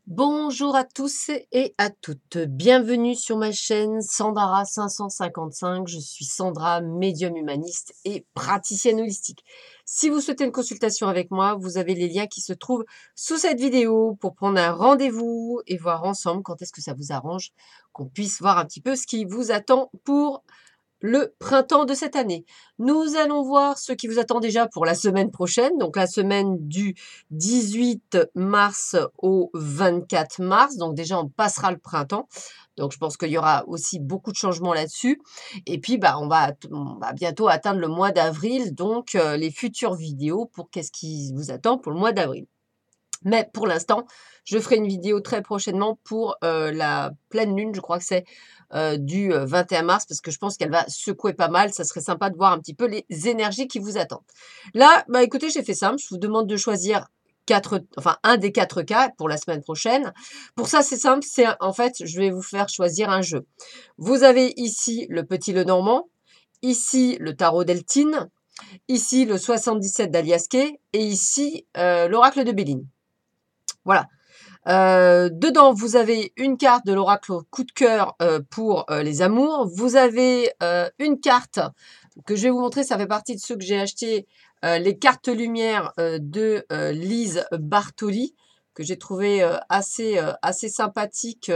Bonjour à tous et à toutes. Bienvenue sur ma chaîne Sandara 555. Je suis Sandra, médium humaniste et praticienne holistique. Si vous souhaitez une consultation avec moi, vous avez les liens qui se trouvent sous cette vidéo pour prendre un rendez-vous et voir ensemble quand est-ce que ça vous arrange, qu'on puisse voir un petit peu ce qui vous attend pour le printemps de cette année. Nous allons voir ce qui vous attend déjà pour la semaine prochaine, donc la semaine du 18 mars au 24 mars. Donc déjà, on passera le printemps. Donc je pense qu'il y aura aussi beaucoup de changements là-dessus. Et puis, on va bientôt atteindre le mois d'avril, donc les futures vidéos pour qu'est-ce qui vous attend pour le mois d'avril. Mais pour l'instant, je ferai une vidéo très prochainement pour la pleine lune, je crois que c'est du 21 mars, parce que je pense qu'elle va secouer pas mal. Ça serait sympa de voir un petit peu les énergies qui vous attendent. Là, écoutez, j'ai fait simple. Je vous demande de choisir un des 4 cas pour la semaine prochaine. Pour ça, c'est simple. En fait, je vais vous faire choisir un jeu. Vous avez ici le Petit Lenormand, ici le Tarot Deltine, ici le 77 d'Aliasquet et ici l'Oracle de Béline. Voilà. Dedans, vous avez une carte de l'oracle coup de cœur pour les amours. Vous avez une carte que je vais vous montrer, ça fait partie de ceux que j'ai acheté, les cartes lumière de Lise Bartoli, que j'ai trouvé assez sympathiques,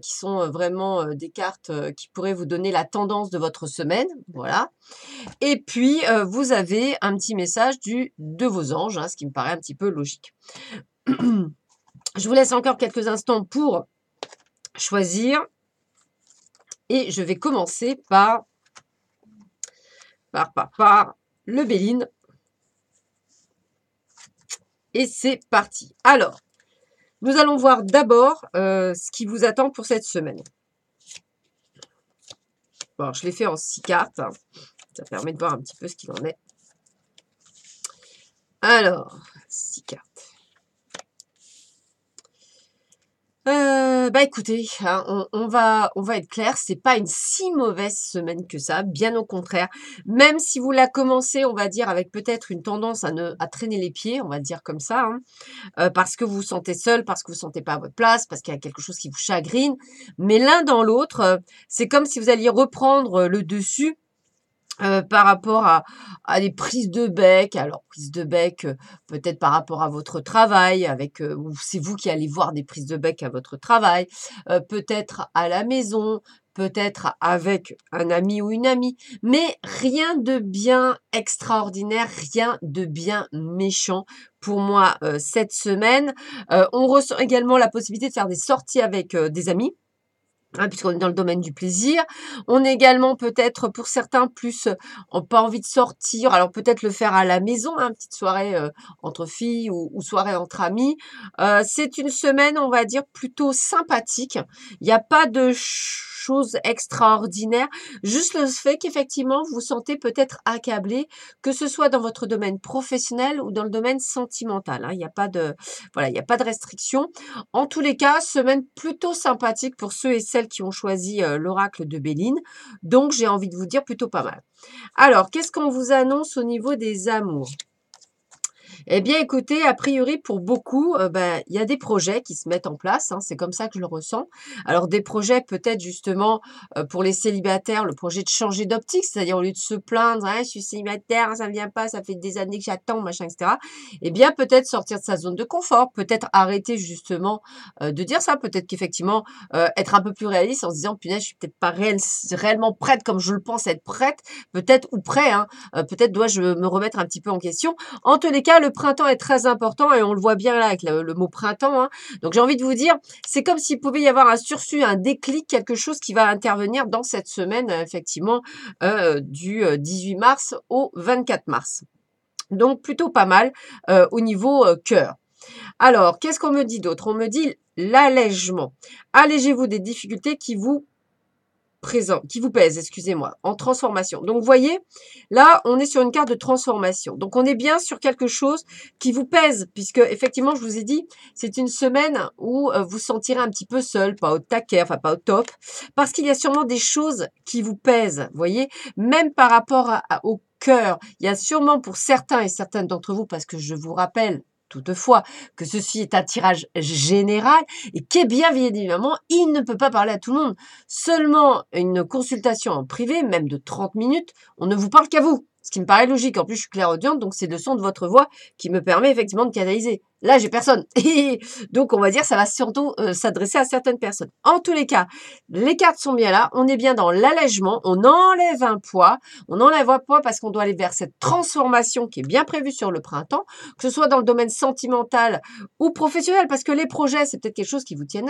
qui sont vraiment des cartes qui pourraient vous donner la tendance de votre semaine. Voilà. Et puis, vous avez un petit message de vos anges, hein, ce qui me paraît un petit peu logique. Je vous laisse encore quelques instants pour choisir. Et je vais commencer par le Béline. Et c'est parti. Alors, nous allons voir d'abord ce qui vous attend pour cette semaine. Bon, je l'ai fait en 6 cartes. Hein. Ça permet de voir un petit peu ce qu'il en est. Alors, 6 cartes. Écoutez, hein, on va être clair, c'est pas une si mauvaise semaine que ça, bien au contraire. Même si vous la commencez, on va dire, avec peut-être une tendance à traîner les pieds, on va dire comme ça, hein, parce que vous vous sentez seul, parce que vous ne vous sentez pas à votre place, parce qu'il y a quelque chose qui vous chagrine. Mais l'un dans l'autre, c'est comme si vous alliez reprendre le dessus par rapport à des prises de bec. Alors, prises de bec, peut-être par rapport à votre travail, ou c'est vous qui allez voir des prises de bec à votre travail, peut-être à la maison, peut-être avec un ami ou une amie, mais rien de bien extraordinaire, rien de bien méchant pour moi cette semaine. On ressent également la possibilité de faire des sorties avec des amis. Hein, puisqu'on est dans le domaine du plaisir. On est également peut-être pour certains plus ont pas envie de sortir, alors peut-être le faire à la maison, hein, petite soirée entre filles ou soirée entre amis. C'est une semaine, on va dire, plutôt sympathique. Il n'y a pas de choses extraordinaires, juste le fait qu'effectivement vous vous sentez peut-être accablé, que ce soit dans votre domaine professionnel ou dans le domaine sentimental. Hein. Il n'y a pas de il n'y a pas de restriction. En tous les cas, semaine plutôt sympathique pour ceux et celles qui ont choisi l'oracle de Béline. Donc, j'ai envie de vous dire plutôt pas mal. Alors, qu'est-ce qu'on vous annonce au niveau des amours? Eh bien, écoutez, a priori, pour beaucoup, il y a des projets qui se mettent en place. Hein, c'est comme ça que je le ressens. Alors, des projets peut-être justement pour les célibataires, le projet de changer d'optique, c'est-à-dire au lieu de se plaindre, hein, je suis célibataire, ça ne vient pas, ça fait des années que j'attends, machin, etc. Eh bien, peut-être sortir de sa zone de confort, peut-être arrêter justement de dire ça, peut-être qu'effectivement être un peu plus réaliste en se disant, punaise, je suis peut-être pas réellement prête comme je le pense être prête, peut-être ou prêt, hein, peut-être dois-je me remettre un petit peu en question. En tous les cas, le printemps est très important et on le voit bien là avec le mot printemps. Hein. Donc j'ai envie de vous dire, c'est comme s'il pouvait y avoir un sursus, un déclic, quelque chose qui va intervenir dans cette semaine, effectivement, du 18 mars au 24 mars. Donc plutôt pas mal au niveau cœur. Alors, qu'est-ce qu'on me dit d'autre? On me dit l'allègement. Allégez-vous des difficultés qui vous pèse, excusez-moi, en transformation. Donc, vous voyez, là, on est sur une carte de transformation. Donc, on est bien sur quelque chose qui vous pèse, puisque, effectivement, je vous ai dit, c'est une semaine où vous sentirez un petit peu seul, pas au taquet, enfin, pas au top, parce qu'il y a sûrement des choses qui vous pèsent, vous voyez, même par rapport au cœur. Il y a sûrement pour certains et certaines d'entre vous, parce que je vous rappelle, toutefois que ceci est un tirage général et qu'est bien évidemment, il ne peut pas parler à tout le monde. Seulement une consultation en privé, même de 30 minutes, on ne vous parle qu'à vous. Ce qui me paraît logique. En plus, je suis clairaudiente, donc c'est le son de votre voix qui me permet effectivement de canaliser. Là, j'ai personne. Et donc, on va dire, ça va surtout s'adresser à certaines personnes. En tous les cas, les cartes sont bien là. On est bien dans l'allègement. On enlève un poids. On enlève un poids parce qu'on doit aller vers cette transformation qui est bien prévue sur le printemps, que ce soit dans le domaine sentimental ou professionnel, parce que les projets, c'est peut-être quelque chose qui vous tienne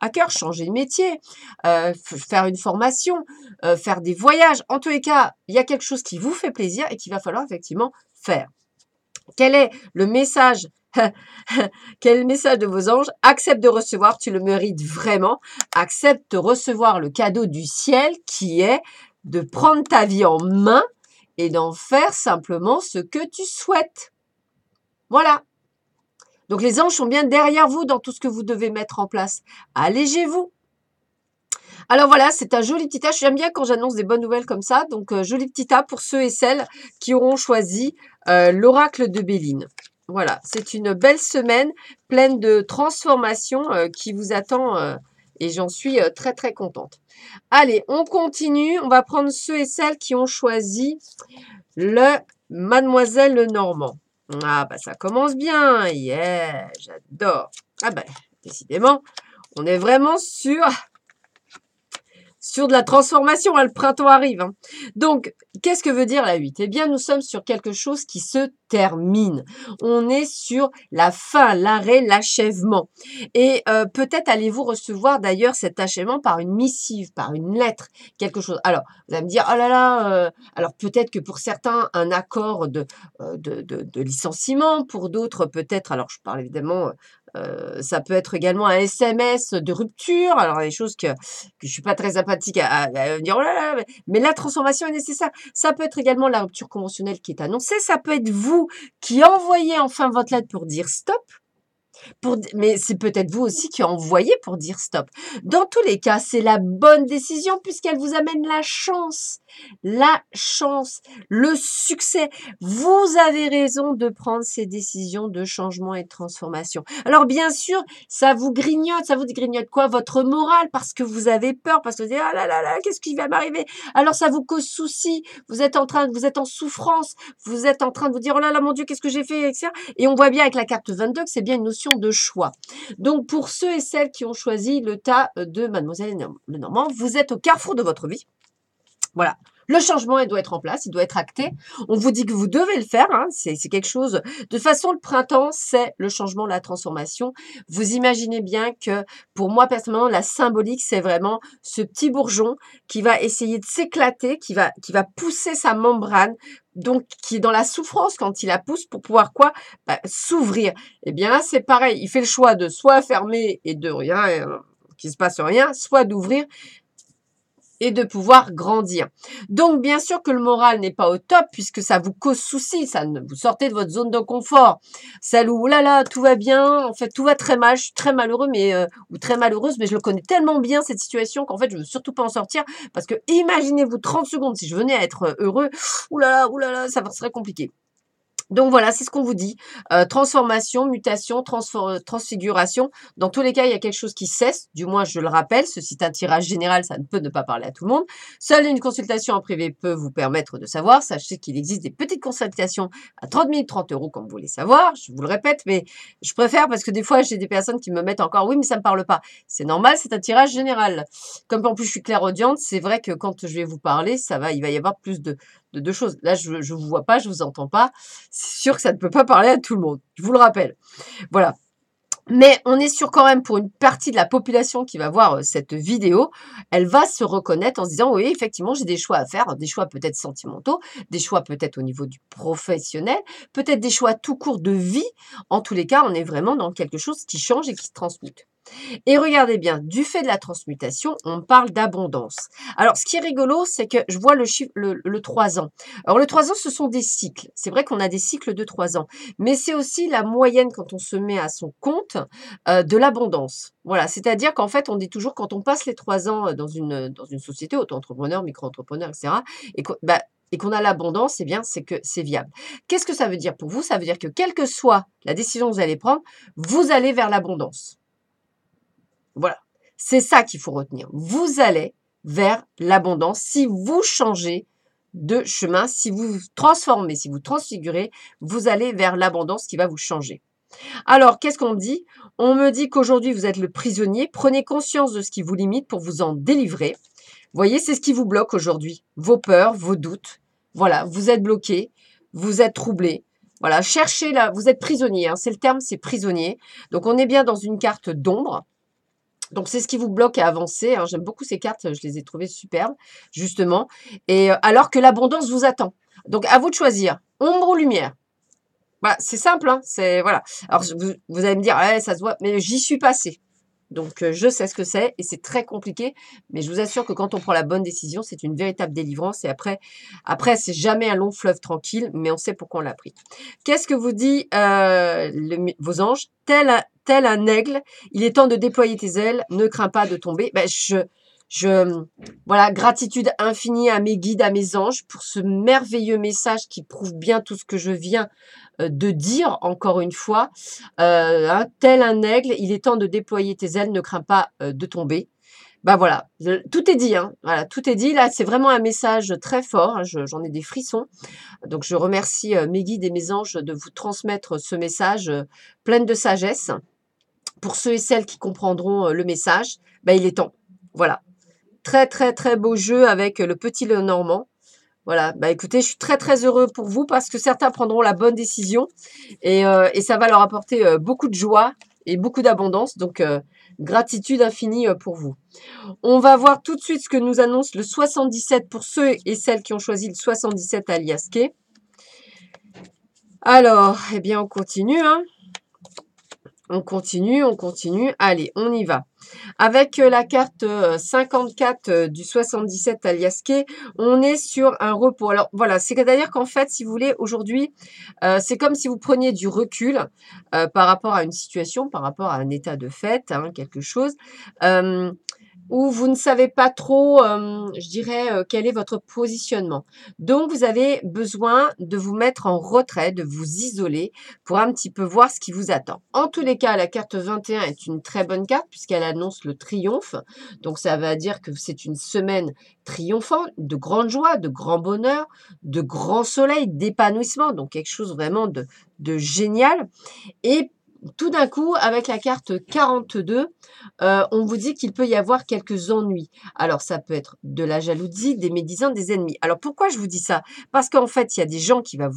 à cœur, changer de métier, faire une formation, faire des voyages. En tous les cas, il y a quelque chose qui vous fait plaisir et qu'il va falloir effectivement faire. Quel est le message Quel est le message de vos anges? Accepte de recevoir, tu le mérites vraiment. Accepte de recevoir le cadeau du ciel qui est de prendre ta vie en main et d'en faire simplement ce que tu souhaites. Voilà. Donc les anges sont bien derrière vous dans tout ce que vous devez mettre en place. Allégez-vous. Alors voilà, c'est un joli petit tas. J'aime bien quand j'annonce des bonnes nouvelles comme ça. Donc joli petit tas pour ceux et celles qui auront choisi l'oracle de Béline. Voilà, c'est une belle semaine pleine de transformations qui vous attend et j'en suis très très contente. Allez, on continue. On va prendre ceux et celles qui ont choisi le Mademoiselle Lenormand. Ah bah ça commence bien. Yeah, j'adore. Ah bah décidément, on est vraiment sur de la transformation, hein, le printemps arrive. Hein. Donc, qu'est-ce que veut dire la 8? Eh bien, nous sommes sur quelque chose qui se termine. On est sur la fin, l'arrêt, l'achèvement. Et peut-être allez-vous recevoir d'ailleurs cet achèvement par une missive, par une lettre, quelque chose. Alors, vous allez me dire, oh là là, alors peut-être que pour certains, un accord de licenciement, pour d'autres peut-être, alors je parle évidemment... ça peut être également un SMS de rupture. Alors, des choses que je suis pas très sympathique à dire, oh là là, mais la transformation est nécessaire. Ça peut être également la rupture conventionnelle qui est annoncée. Ça peut être vous qui envoyez enfin votre lettre pour dire stop. Mais c'est peut-être vous aussi qui envoyez pour dire stop. Dans tous les cas, c'est la bonne décision puisqu'elle vous amène la chance, le succès. Vous avez raison de prendre ces décisions de changement et de transformation. Alors bien sûr, ça vous grignote quoi? Votre morale parce que vous avez peur, parce que vous dites ah là là là, qu'est-ce qui va m'arriver? Alors ça vous cause souci. Vous êtes en souffrance. Vous êtes en train de vous dire oh là là mon Dieu, qu'est-ce que j'ai fait, etc. Et on voit bien avec la carte 22 que c'est bien une notion de choix. Donc, pour ceux et celles qui ont choisi le tas de Mademoiselle Lenormand, vous êtes au carrefour de votre vie. Voilà. Le changement, il doit être en place, il doit être acté. On vous dit que vous devez le faire. Hein, c'est quelque chose... De toute façon, le printemps, c'est le changement, la transformation. Vous imaginez bien que, pour moi, personnellement, la symbolique, c'est vraiment ce petit bourgeon qui va essayer de s'éclater, qui va pousser sa membrane, donc qui est dans la souffrance quand il la pousse pour pouvoir quoi? S'ouvrir. Eh bien, là, c'est pareil. Il fait le choix de soit fermer et de rien, qu'il ne se passe rien, soit d'ouvrir et de pouvoir grandir. Donc, bien sûr que le moral n'est pas au top puisque ça vous cause souci, ça vous sortez de votre zone de confort. Celle où, oh là là, tout va bien, en fait, tout va très mal, je suis très malheureux, ou très malheureuse, mais je le connais tellement bien, cette situation, qu'en fait, je veux surtout pas en sortir parce que imaginez-vous 30 secondes si je venais à être heureux, ouh là là, ça serait compliqué. Donc voilà, c'est ce qu'on vous dit. Transformation, mutation, transfiguration. Dans tous les cas, il y a quelque chose qui cesse. Du moins, je le rappelle, ceci est un tirage général, ça ne peut ne pas parler à tout le monde. Seule une consultation en privé peut vous permettre de savoir. Sachez qu'il existe des petites consultations à 30 000, 30 euros, comme vous voulez savoir. Je vous le répète, mais je préfère parce que des fois, j'ai des personnes qui me mettent encore, oui, mais ça ne me parle pas. C'est normal, c'est un tirage général. Comme en plus, je suis clairaudiente, c'est vrai que quand je vais vous parler, il va y avoir plus de choses. Là, je vous vois pas, je vous entends pas. C'est sûr que ça ne peut pas parler à tout le monde. Je vous le rappelle. Voilà. Mais on est sûr quand même pour une partie de la population qui va voir cette vidéo, elle va se reconnaître en se disant oui, effectivement, j'ai des choix à faire, des choix peut-être sentimentaux, des choix peut-être au niveau du professionnel, peut-être des choix tout court de vie. En tous les cas, on est vraiment dans quelque chose qui change et qui se transmute. Et regardez bien, du fait de la transmutation, on parle d'abondance. Alors, ce qui est rigolo, c'est que je vois le chiffre, le 3 ans. Alors, le 3 ans, ce sont des cycles. C'est vrai qu'on a des cycles de 3 ans. Mais c'est aussi la moyenne, quand on se met à son compte, de l'abondance. Voilà, c'est-à-dire qu'en fait, on dit toujours, quand on passe les 3 ans dans une société, auto-entrepreneur, micro-entrepreneur, etc., et et qu'on a l'abondance, eh bien, c'est que c'est viable. Qu'est-ce que ça veut dire pour vous? Ça veut dire que quelle que soit la décision que vous allez prendre, vous allez vers l'abondance. Voilà. C'est ça qu'il faut retenir. Vous allez vers l'abondance si vous changez de chemin, si vous vous transformez, si vous transfigurez, vous allez vers l'abondance qui va vous changer. Alors, qu'est-ce qu'on me dit? On me dit qu'aujourd'hui, vous êtes le prisonnier. Prenez conscience de ce qui vous limite pour vous en délivrer. Vous voyez, c'est ce qui vous bloque aujourd'hui. Vos peurs, vos doutes. Voilà, vous êtes bloqué, vous êtes troublé. Voilà, cherchez là, vous êtes prisonnier, hein, c'est le terme, c'est prisonnier. Donc, on est bien dans une carte d'ombre. Donc, c'est ce qui vous bloque à avancer, hein. J'aime beaucoup ces cartes, je les ai trouvées superbes, justement. Et alors que l'abondance vous attend. Donc, à vous de choisir, ombre ou lumière. Voilà, c'est simple, hein, c'est voilà. Alors vous allez me dire: «Ouais, ça se voit», mais j'y suis passée. Donc je sais ce que c'est et c'est très compliqué, mais je vous assure que quand on prend la bonne décision, c'est une véritable délivrance et après c'est jamais un long fleuve tranquille, mais on sait pourquoi on l'a pris. Qu'est-ce que vous dit, vos anges? Tel un aigle, il est temps de déployer tes ailes, ne crains pas de tomber. Ben voilà, gratitude infinie à mes guides, à mes anges pour ce merveilleux message qui prouve bien tout ce que je viens de dire encore une fois, hein, tel un aigle, il est temps de déployer tes ailes, ne crains pas de tomber. Ben voilà, tout est dit, hein, voilà, tout est dit. Là, c'est vraiment un message très fort, hein, j'en ai des frissons. Donc, je remercie mes guides et mes anges de vous transmettre ce message plein de sagesse. Pour ceux et celles qui comprendront le message, ben, il est temps. Voilà. Très, très, très beau jeu avec le petit Lenormand. Voilà, bah écoutez, je suis très très heureux pour vous parce que certains prendront la bonne décision et ça va leur apporter beaucoup de joie et beaucoup d'abondance. Donc, gratitude infinie pour vous. On va voir tout de suite ce que nous annonce le 77 pour ceux et celles qui ont choisi le 77 alias K. Alors, eh bien, on continue, hein. On continue, on continue. Allez, on y va. Avec la carte 54 du 77 alias K, on est sur un repos. Alors voilà, c'est-à-dire qu'en fait, si vous voulez, aujourd'hui, c'est comme si vous preniez du recul par rapport à une situation, par rapport à un état de fait, hein, quelque chose. Où vous ne savez pas trop, je dirais, quel est votre positionnement. Donc, vous avez besoin de vous mettre en retrait, de vous isoler pour un petit peu voir ce qui vous attend. En tous les cas, la carte 21 est une très bonne carte puisqu'elle annonce le triomphe. Donc, ça va dire que c'est une semaine triomphante, de grande joie, de grand bonheur, de grand soleil, d'épanouissement. Donc, quelque chose vraiment de génial. Et tout d'un coup, avec la carte 42, on vous dit qu'il peut y avoir quelques ennuis. Alors, ça peut être de la jalousie, des médisants, des ennemis. Alors, pourquoi je vous dis ça? Parce qu'en fait, il y a des gens qui vont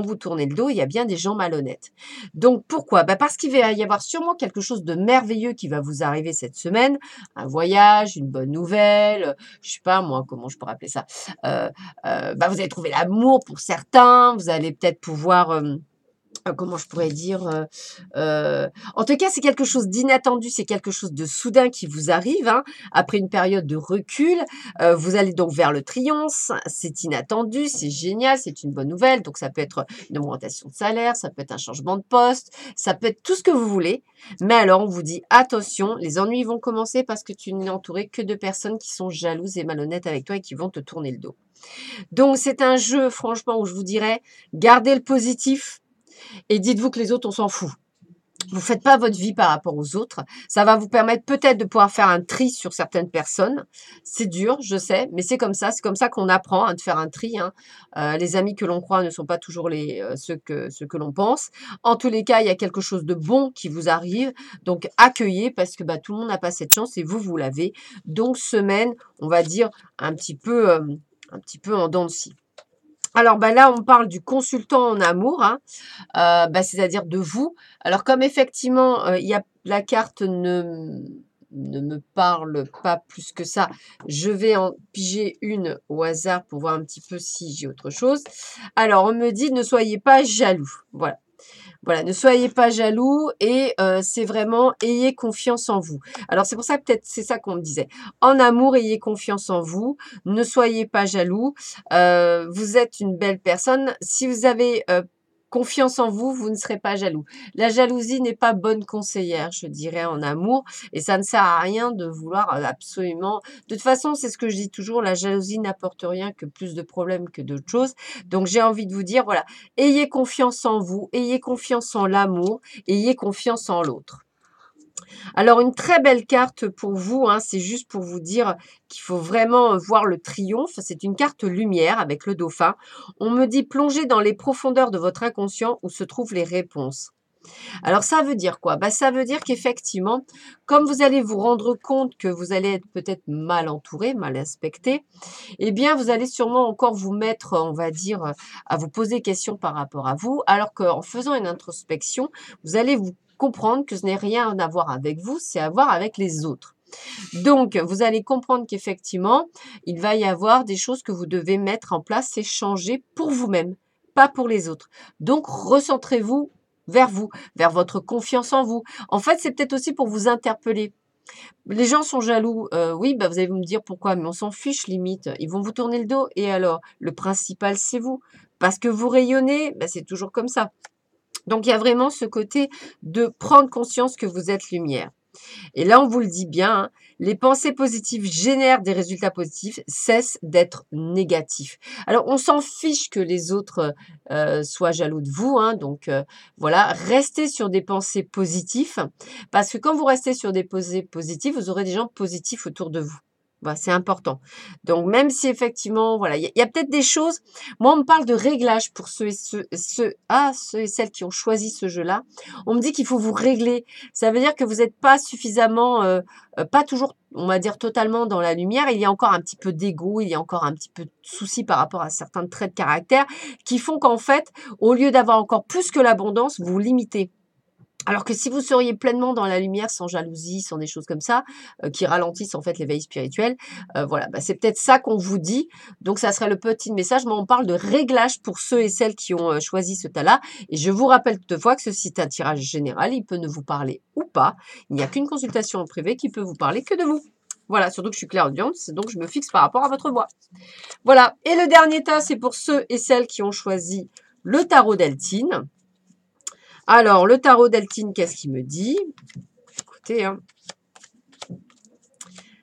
vous tourner le dos, il y a bien des gens malhonnêtes. Donc, pourquoi? Bah, parce qu'il va y avoir sûrement quelque chose de merveilleux qui va vous arriver cette semaine. Un voyage, une bonne nouvelle, je sais pas moi, comment je pourrais appeler ça? Bah, vous allez trouver l'amour pour certains, vous allez peut-être pouvoir... comment je pourrais dire, en tout cas, c'est quelque chose d'inattendu, c'est quelque chose de soudain qui vous arrive, hein, après une période de recul. Vous allez donc vers le triomphe, c'est inattendu, c'est génial, c'est une bonne nouvelle. Donc ça peut être une augmentation de salaire, ça peut être un changement de poste, ça peut être tout ce que vous voulez. Mais alors on vous dit attention, les ennuis vont commencer parce que tu n'es entouré que de personnes qui sont jalouses et malhonnêtes avec toi et qui vont te tourner le dos. Donc c'est un jeu franchement où je vous dirais, gardez le positif, et dites-vous que les autres, on s'en fout. Vous ne faites pas votre vie par rapport aux autres. Ça va vous permettre peut-être de pouvoir faire un tri sur certaines personnes. C'est dur, je sais, mais c'est comme ça. C'est comme ça qu'on apprend à de faire un tri, hein. Les amis que l'on croit ne sont pas toujours ceux que l'on pense. En tous les cas, il y a quelque chose de bon qui vous arrive. Donc, accueillez parce que tout le monde n'a pas cette chance et vous l'avez. Donc, semaine, on va dire, un petit peu en dents de scie. Alors, là, on parle du consultant en amour, hein, c'est-à-dire de vous. Alors, comme effectivement, la carte ne me parle pas plus que ça, je vais en piger une au hasard pour voir un petit peu si j'ai autre chose. Alors, on me dit, ne soyez pas jaloux. Voilà. Voilà, ne soyez pas jaloux et c'est vraiment ayez confiance en vous. Alors c'est pour ça peut-être c'est ça qu'on me disait. En amour, ayez confiance en vous, ne soyez pas jaloux. Vous êtes une belle personne. Si vous avez Confiance en vous, vous ne serez pas jaloux. La jalousie n'est pas bonne conseillère, je dirais, en amour, et ça ne sert à rien de vouloir absolument. De toute façon, c'est ce que je dis toujours, la jalousie n'apporte rien que plus de problèmes que d'autres choses. Donc j'ai envie de vous dire, voilà, ayez confiance en vous, ayez confiance en l'amour, ayez confiance en l'autre. Alors, une très belle carte pour vous, hein, c'est juste pour vous dire qu'il faut vraiment voir le triomphe. C'est une carte lumière avec le dauphin. On me dit plonger dans les profondeurs de votre inconscient où se trouvent les réponses. Alors, ça veut dire quoi? Bah, ça veut dire qu'effectivement, comme vous allez vous rendre compte que vous allez être peut-être mal entouré, mal inspecté, eh bien, vous allez sûrement encore vous mettre, on va dire, à vous poser questions par rapport à vous, alors qu'en faisant une introspection, vous allez vous comprendre que ce n'est rien à voir avec vous, c'est à voir avec les autres. Donc, vous allez comprendre qu'effectivement, il va y avoir des choses que vous devez mettre en place et changer pour vous-même, pas pour les autres. Donc, recentrez-vous vers vous, vers votre confiance en vous. En fait, c'est peut-être aussi pour vous interpeller. Les gens sont jaloux, oui, bah, vous allez me dire pourquoi, mais on s'en fiche limite. Ils vont vous tourner le dos et alors? Le principal, c'est vous. Parce que vous rayonnez, bah, c'est toujours comme ça. Donc il y a vraiment ce côté de prendre conscience que vous êtes lumière. Et là, on vous le dit bien, hein, les pensées positives génèrent des résultats positifs, cessent d'être négatifs. Alors, on s'en fiche que les autres soient jaloux de vous, hein, donc voilà, restez sur des pensées positives, parce que quand vous restez sur des pensées positives, vous aurez des gens positifs autour de vous. Voilà, c'est important. Donc, même si effectivement, voilà, il y a peut-être des choses. Moi, on me parle de réglage pour ceux et celles qui ont choisi ce jeu-là. On me dit qu'il faut vous régler. Ça veut dire que vous n'êtes pas suffisamment, pas toujours, on va dire, totalement dans la lumière. Il y a encore un petit peu d'ego, il y a encore un petit peu de souci par rapport à certains traits de caractère qui font qu'en fait, au lieu d'avoir encore plus que l'abondance, vous vous limitez. Alors que si vous seriez pleinement dans la lumière, sans jalousie, sans des choses comme ça, qui ralentissent en fait l'éveil spirituel, voilà, bah, c'est peut-être ça qu'on vous dit. Donc ça serait le petit message. Moi, on parle de réglage pour ceux et celles qui ont choisi ce tas-là. Et je vous rappelle toutefois que ceci est un tirage général. Il peut ne vous parler ou pas. Il n'y a qu'une consultation en privé qui peut vous parler que de vous. Voilà, surtout que je suis clairaudience, donc je me fixe par rapport à votre voix. Voilà. Et le dernier tas, c'est pour ceux et celles qui ont choisi le tarot d'Eltine. Alors, le tarot d'Eltine, qu'est-ce qu'il me dit? Écoutez, hein,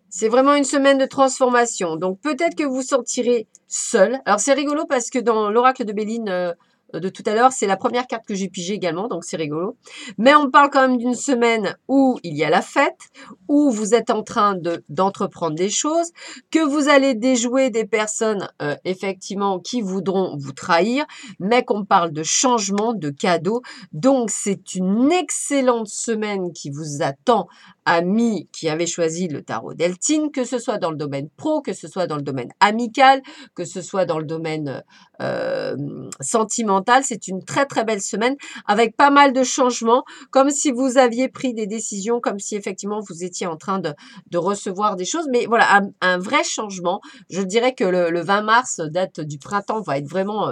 c'est vraiment une semaine de transformation. Donc, peut-être que vous vous sentirez seul. Alors, c'est rigolo parce que dans l'oracle de Béline de tout à l'heure, c'est la première carte que j'ai pigée également. Donc, c'est rigolo. Mais on parle quand même d'une semaine où il y a la fête, où vous êtes en train d'entreprendre des choses, que vous allez déjouer des personnes, effectivement, qui voudront vous trahir, mais qu'on parle de changement, de cadeaux. Donc, c'est une excellente semaine qui vous attend, amis qui avaient choisi le tarot d'Eltine, que ce soit dans le domaine pro, que ce soit dans le domaine amical, que ce soit dans le domaine sentimental. C'est une très très belle semaine avec pas mal de changements, comme si vous aviez pris des décisions, comme si effectivement vous étiez en train de recevoir des choses. Mais voilà, un vrai changement. Je dirais que le 20 mars, date du printemps, va être vraiment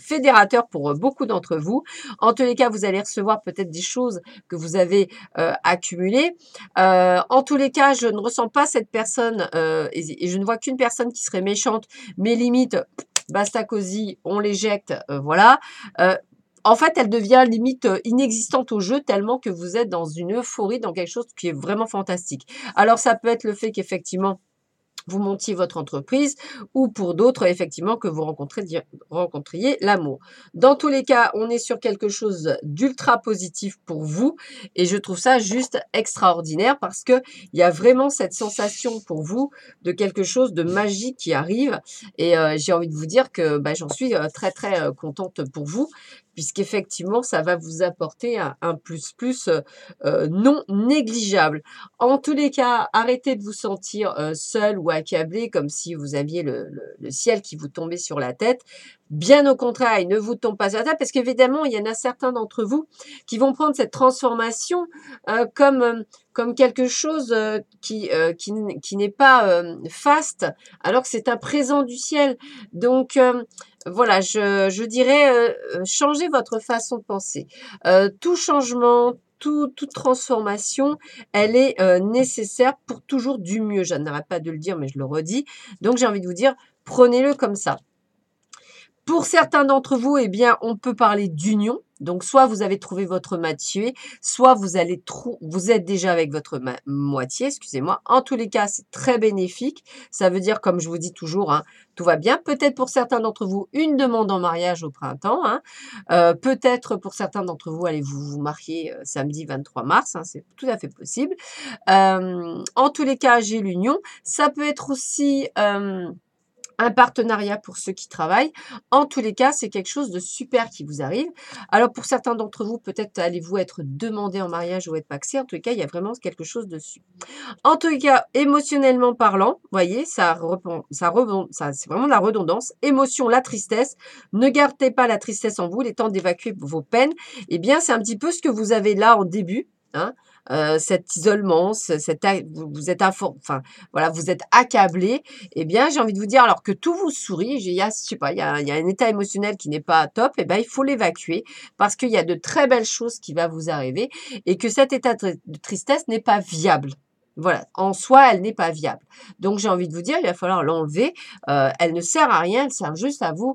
fédérateur pour beaucoup d'entre vous. En tous les cas, vous allez recevoir peut-être des choses que vous avez accumulées. En tous les cas, je ne ressens pas cette personne et je ne vois qu'une personne qui serait méchante, mais limite, basta cosy, on l'éjecte, voilà. En fait, elle devient limite inexistante au jeu tellement que vous êtes dans une euphorie, dans quelque chose qui est vraiment fantastique. Alors, ça peut être le fait qu'effectivement, vous montiez votre entreprise ou pour d'autres, effectivement, que vous rencontriez l'amour. Dans tous les cas, on est sur quelque chose d'ultra positif pour vous et je trouve ça juste extraordinaire parce que il y a vraiment cette sensation pour vous de quelque chose de magique qui arrive et j'ai envie de vous dire que bah, j'en suis très très contente pour vous puisqu'effectivement, ça va vous apporter un plus non négligeable. En tous les cas, arrêtez de vous sentir seul ou accablé comme si vous aviez le ciel qui vous tombait sur la tête. Bien au contraire, il ne vous tombe pas sur la tête parce qu'évidemment, il y en a certains d'entre vous qui vont prendre cette transformation comme quelque chose qui n'est pas faste, alors que c'est un présent du ciel. Donc, voilà, je dirais, changez votre façon de penser. Tout changement, toute transformation, elle est nécessaire pour toujours du mieux. Je n'arrête pas de le dire, mais je le redis. Donc, j'ai envie de vous dire, prenez-le comme ça. Pour certains d'entre vous, eh bien, on peut parler d'union. Donc, soit vous avez trouvé votre moitié, soit vous êtes déjà avec votre moitié, excusez-moi. En tous les cas, c'est très bénéfique. Ça veut dire, comme je vous dis toujours, hein, tout va bien. Peut-être pour certains d'entre vous, une demande en mariage au printemps. Hein. Peut-être pour certains d'entre vous, allez vous marier samedi 23 mars. Hein, c'est tout à fait possible. En tous les cas, j'ai l'union. Ça peut être aussi un partenariat pour ceux qui travaillent. En tous les cas, c'est quelque chose de super qui vous arrive. Alors, pour certains d'entre vous, peut-être allez-vous être demandé en mariage ou être paxé. En tous les cas, il y a vraiment quelque chose dessus. En tous les cas, émotionnellement parlant, voyez, ça c'est vraiment de la redondance. Émotion, la tristesse. Ne gardez pas la tristesse en vous, il est temps d'évacuer vos peines. Eh bien, c'est un petit peu ce que vous avez là en début. Hein, cet isolement, vous êtes enfin voilà, vous êtes accablé. Eh bien, j'ai envie de vous dire, alors que tout vous sourit, je sais pas, il y a un état émotionnel qui n'est pas top. Eh bien, il faut l'évacuer parce qu'il y a de très belles choses qui vont vous arriver et que cet état de tristesse n'est pas viable. Voilà, en soi, elle n'est pas viable. Donc, j'ai envie de vous dire, il va falloir l'enlever. Elle ne sert à rien, elle sert juste à vous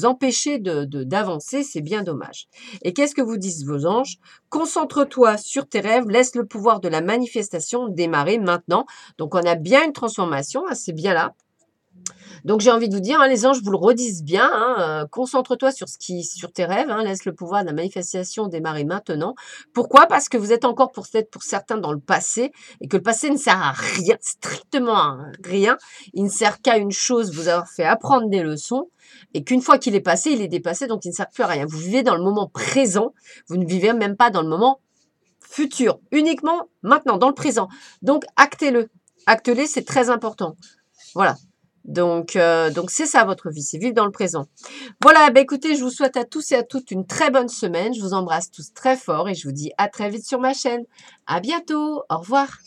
empêcher d'avancer. C'est bien dommage. Et qu'est-ce que vous disent vos anges? Concentre-toi sur tes rêves, laisse le pouvoir de la manifestation démarrer maintenant. Donc, on a bien une transformation, hein, c'est bien là. Donc, j'ai envie de vous dire, hein, les anges vous le redisent bien, hein, concentre-toi sur tes rêves, hein, laisse le pouvoir de la manifestation démarrer maintenant. Pourquoi? Parce que vous êtes encore pour certains dans le passé et que le passé ne sert à rien, strictement à rien. Il ne sert qu'à une chose, vous avoir fait apprendre des leçons et qu'une fois qu'il est passé, il est dépassé, donc il ne sert plus à rien. Vous vivez dans le moment présent, vous ne vivez même pas dans le moment futur, uniquement maintenant, dans le présent. Donc, actez-le. Actez-le, c'est très important. Voilà. Donc c'est ça votre vie, c'est vivre dans le présent. Voilà, bah écoutez, je vous souhaite à tous et à toutes une très bonne semaine. Je vous embrasse tous très fort et je vous dis à très vite sur ma chaîne. À bientôt, au revoir.